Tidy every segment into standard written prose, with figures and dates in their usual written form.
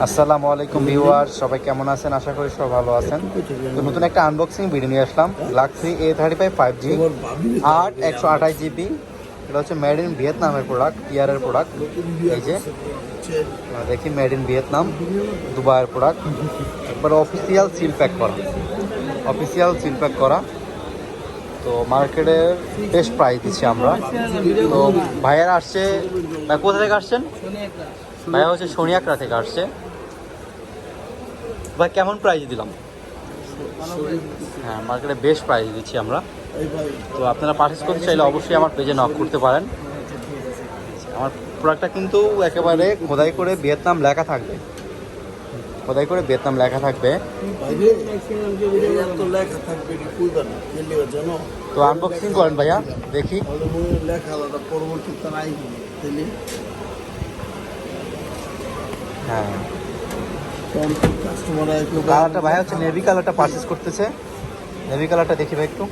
আসসালামু আলাইকুম ভিউয়ার, সবাই কেমন আছেন? আশা করি সবাই ভালো আছেন। তো নতুন একটা আনবক্সিং ভিডিও নিয়ে আসলাম। লাক্সি A35 5G 128GB। এটা হচ্ছে মেড ইন ভিয়েতনামের প্রোডাক্ট, ইয়ারের প্রোডাক্ট। এই যে দেখি, মেড ইন ভিয়েতনাম, দুবাইয়ের প্রোডাক্ট। একবার অফিসিয়াল সিল প্যাক করা, তো মার্কেটের বেস্ট প্রাইস দিচ্ছি আমরা। তো ভাইয়ারা আসছে, ভাই কোথা থেকে আসছেন? ভাইয়া হচ্ছে সোনিয়াকড়া থেকে আসছে। ভাই কেমন প্রাইস দিলাম? হ্যাঁ, মার্কেটে বেস্ট প্রাইস দিচ্ছি আমরা। তো আপনারা পারচেস করতে চাইলে অবশ্যই আমার পেজে নক করতে পারেন। আমার প্রোডাক্টটা কিন্তু একেবারে খোদাই করে ভিয়েতনাম লেখা থাকবে, তো আনবক্সিং করেন ভাইয়া, দেখি। হ্যাঁ, কালারটা ভাই হচ্ছে নেভি কালারটা পারচেস করতেছে। নেভি কালারটা দেখি ভাই একটু।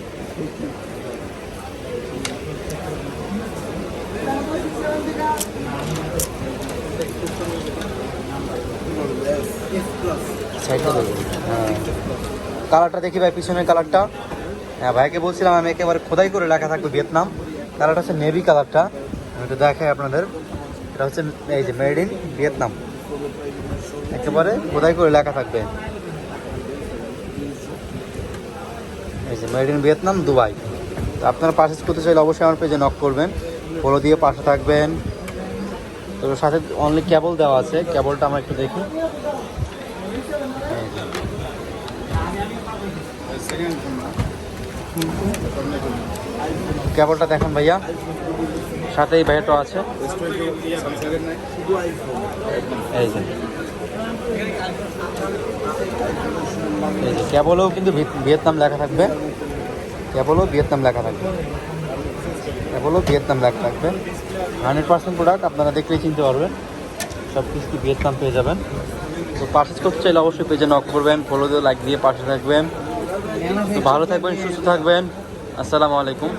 হ্যাঁ, কালারটা দেখি ভাই, পিছনের কালারটা। হ্যাঁ, ভাইকে বলছিলাম আমি একেবারে খোদাই করে লেখা থাকবে ভিয়েতনাম। কালারটা হচ্ছে নেভি কালারটা, আমি একটু দেখাই আপনাদের। এটা হচ্ছে এই যে মেড ইন ভিয়েতনাম, একেবারে খোদাই করে লেখা থাকবে। এই যে মেড ইন ভিয়েতনাম, দুবাই। তো আপনারা পারচেস করতে চাইলে অবশ্যই আমার পেজে নক করবেন, ফলো দিয়ে পাশে থাকবেন। তো সাথে অনলি কেবল দেওয়া আছে, কেবলটা আমরা একটু দেখি। কেবলটা দেখেন ভাইয়া, সাথে এই ব্যাটও আছে। এই যে কেবলও কিন্তু ভিয়েতনাম লেখা থাকবে, 100% প্রোডাক্ট। আপনারা দেখলেই চিনতে পারবেন, সব কিছু ভিয়েতনাম পেয়ে যাবেন। তো পারচেস করতে চাইলে অবশ্যই পেজে নক করবেন, ফলো দিয়ে লাইক দিয়ে পাশে থাকবেন। তো ভালো থাকবেন, সুস্থ থাকবেন। আসসালামু আলাইকুম।